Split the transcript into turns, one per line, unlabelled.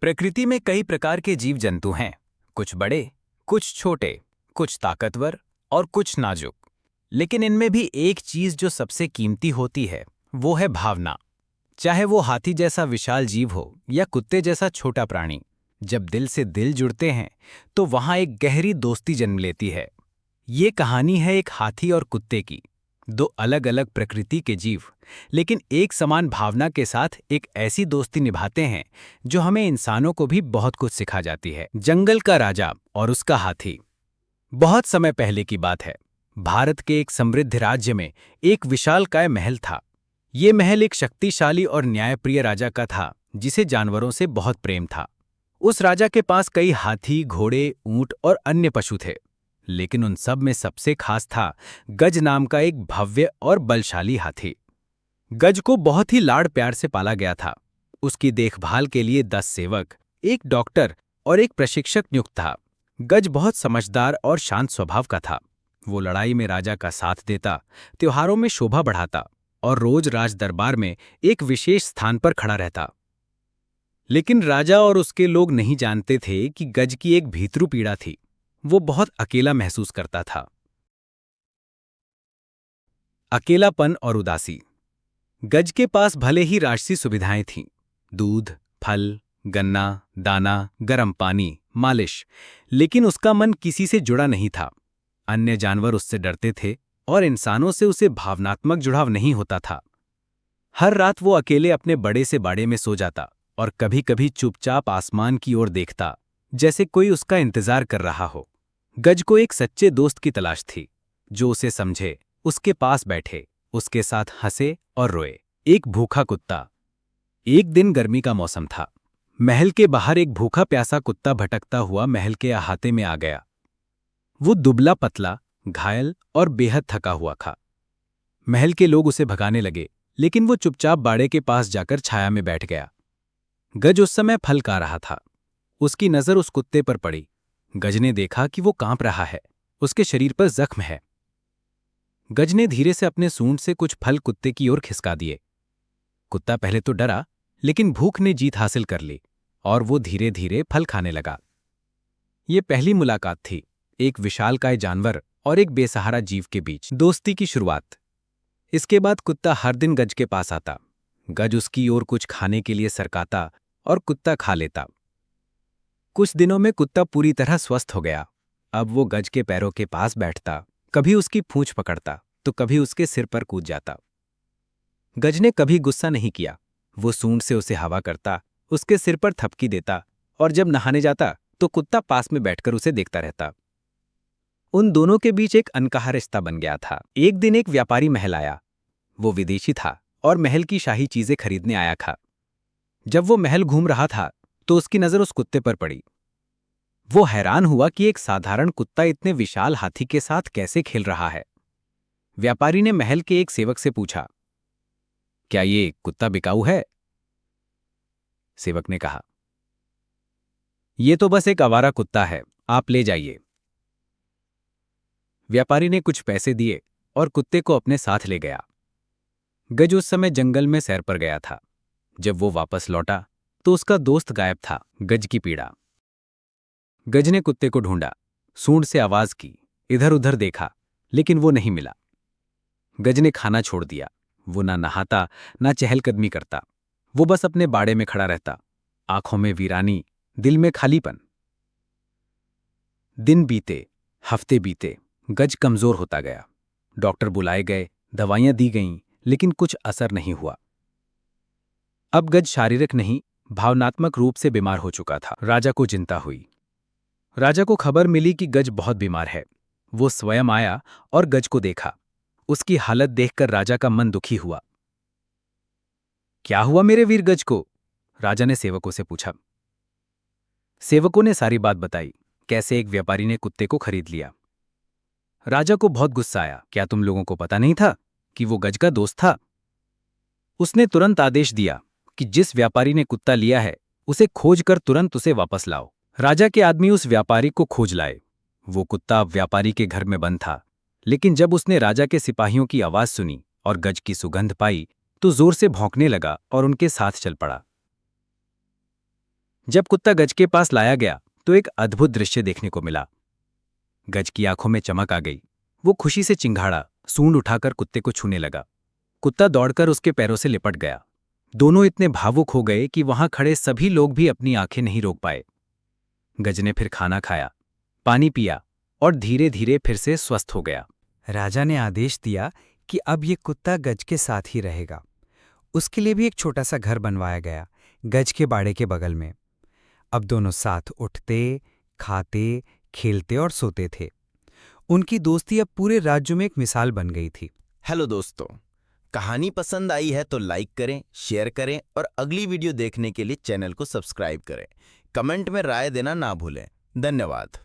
प्रकृति में कई प्रकार के जीव जंतु हैं। कुछ बड़े, कुछ छोटे, कुछ ताकतवर और कुछ नाजुक। लेकिन इनमें भी एक चीज जो सबसे कीमती होती है, वो है भावना। चाहे वो हाथी जैसा विशाल जीव हो या कुत्ते जैसा छोटा प्राणी, जब दिल से दिल जुड़ते हैं तो वहां एक गहरी दोस्ती जन्म लेती है। ये कहानी है एक हाथी और कुत्ते की, दो अलग अलग प्रकृति के जीव, लेकिन एक समान भावना के साथ एक ऐसी दोस्ती निभाते हैं जो हमें इंसानों को भी बहुत कुछ सिखा जाती है। जंगल का राजा और उसका हाथी। बहुत समय पहले की बात है। भारत के एक समृद्ध राज्य में एक विशालकाय महल था। ये महल एक शक्तिशाली और न्यायप्रिय राजा का था, जिसे जानवरों से बहुत प्रेम था। उस राजा के पास कई हाथी, घोड़े, ऊंट और अन्य पशु थे। लेकिन उन सब में सबसे खास था गज नाम का एक भव्य और बलशाली हाथी। गज को बहुत ही लाड़ प्यार से पाला गया था। उसकी देखभाल के लिए 10 सेवक, एक डॉक्टर और एक प्रशिक्षक नियुक्त था। गज बहुत समझदार और शांत स्वभाव का था। वो लड़ाई में राजा का साथ देता, त्योहारों में शोभा बढ़ाता और रोज राज दरबार में एक विशेष स्थान पर खड़ा रहता। लेकिन राजा और उसके लोग नहीं जानते थे कि गज की एक भीतरू पीड़ा थी। वो बहुत अकेला महसूस करता था। अकेलापन और उदासी। गज के पास भले ही राजसी सुविधाएं थीं, दूध, फल, गन्ना, दाना, गर्म पानी, मालिश, लेकिन उसका मन किसी से जुड़ा नहीं था। अन्य जानवर उससे डरते थे और इंसानों से उसे भावनात्मक जुड़ाव नहीं होता था। हर रात वो अकेले अपने बड़े से बाड़े में सो जाता और कभी-कभी चुपचाप आसमान की ओर देखता, जैसे कोई उसका इंतजार कर रहा हो। गज को एक सच्चे दोस्त की तलाश थी, जो उसे समझे, उसके पास बैठे, उसके साथ हंसे और रोए। एक भूखा कुत्ता। एक दिन गर्मी का मौसम था। महल के बाहर एक भूखा प्यासा कुत्ता भटकता हुआ महल के अहाते में आ गया। वो दुबला पतला, घायल और बेहद थका हुआ था। महल के लोग उसे भगाने लगे, लेकिन वो चुपचाप बाड़े के पास जाकर छाया में बैठ गया। गज उस समय फल खा रहा था। उसकी नजर उस कुत्ते पर पड़ी। गज ने देखा कि वो कांप रहा है, उसके शरीर पर जख्म है। गज ने धीरे से अपने सूंड से कुछ फल कुत्ते की ओर खिसका दिए। कुत्ता पहले तो डरा, लेकिन भूख ने जीत हासिल कर ली और वो धीरे धीरे फल खाने लगा। ये पहली मुलाकात थी, एक विशालकाय जानवर और एक बेसहारा जीव के बीच दोस्ती की शुरुआत। इसके बाद कुत्ता हर दिन गज के पास आता। गज उसकी ओर कुछ खाने के लिए सरकाता और कुत्ता खा लेता। कुछ दिनों में कुत्ता पूरी तरह स्वस्थ हो गया। अब वो गज के पैरों के पास बैठता, कभी उसकी पूंछ पकड़ता तो कभी उसके सिर पर कूद जाता। गज ने कभी गुस्सा नहीं किया। वो सूंड से उसे हवा करता, उसके सिर पर थपकी देता और जब नहाने जाता तो कुत्ता पास में बैठकर उसे देखता रहता। उन दोनों के बीच एक अनकहा रिश्ता बन गया था। एक दिन एक व्यापारी महल आया। वो विदेशी था और महल की शाही चीजें खरीदने आया था। जब वो महल घूम रहा था तो उसकी नजर उस कुत्ते पर पड़ी। वो हैरान हुआ कि एक साधारण कुत्ता इतने विशाल हाथी के साथ कैसे खेल रहा है। व्यापारी ने महल के एक सेवक से पूछा, क्या ये कुत्ता बिकाऊ है? सेवक ने कहा, ये तो बस एक आवारा कुत्ता है, आप ले जाइए। व्यापारी ने कुछ पैसे दिए और कुत्ते को अपने साथ ले गया। गज उस समय जंगल में सैर पर गया था। जब वो वापस लौटा तो उसका दोस्त गायब था। गज की पीड़ा। गज ने कुत्ते को ढूंढा, सूंड से आवाज की, इधर उधर देखा, लेकिन वो नहीं मिला। गज ने खाना छोड़ दिया। वो ना नहाता ना चहलकदमी करता। वो बस अपने बाड़े में खड़ा रहता, आंखों में वीरानी, दिल में खालीपन। दिन बीते, हफ्ते बीते, गज कमजोर होता गया। डॉक्टर बुलाए गए, दवाइयां दी गईं, लेकिन कुछ असर नहीं हुआ। अब गज शारीरिक नहीं, भावनात्मक रूप से बीमार हो चुका था। राजा को चिंता हुई। राजा को खबर मिली कि गज बहुत बीमार है। वो स्वयं आया और गज को देखा। उसकी हालत देखकर राजा का मन दुखी हुआ। क्या हुआ मेरे वीर गज को? राजा ने सेवकों से पूछा। सेवकों ने सारी बात बताई, कैसे एक व्यापारी ने कुत्ते को खरीद लिया। राजा को बहुत गुस्सा आया। क्या तुम लोगों को पता नहीं था कि वो गज का दोस्त था? उसने तुरंत आदेश दिया कि जिस व्यापारी ने कुत्ता लिया है, उसे खोज कर तुरंत उसे वापस लाओ। राजा के आदमी उस व्यापारी को खोज लाए। वो कुत्ता अब व्यापारी के घर में बंद था, लेकिन जब उसने राजा के सिपाहियों की आवाज सुनी और गज की सुगंध पाई तो जोर से भौंकने लगा और उनके साथ चल पड़ा। जब कुत्ता गज के पास लाया गया तो एक अद्भुत दृश्य देखने को मिला। गज की आंखों में चमक आ गई। वो खुशी से चिंघाड़ा, सूंड उठाकर कुत्ते को छूने लगा। कुत्ता दौड़कर उसके पैरों से लिपट गया। दोनों इतने भावुक हो गए कि वहां खड़े सभी लोग भी अपनी आंखें नहीं रोक पाए। गज ने फिर खाना खाया, पानी पिया और धीरे धीरे फिर से स्वस्थ हो गया।
राजा ने आदेश दिया कि अब ये कुत्ता गज के साथ ही रहेगा। उसके लिए भी एक छोटा सा घर बनवाया गया, गज के बाड़े के बगल में। अब दोनों साथ उठते, खाते, खेलते और सोते थे। उनकी दोस्ती अब पूरे राज्य में एक मिसाल बन गई थी।
हेलो दोस्तों, कहानी पसंद आई है तो लाइक करें, शेयर करें और अगली वीडियो देखने के लिए चैनल को सब्सक्राइब करें। कमेंट में राय देना ना भूलें। धन्यवाद।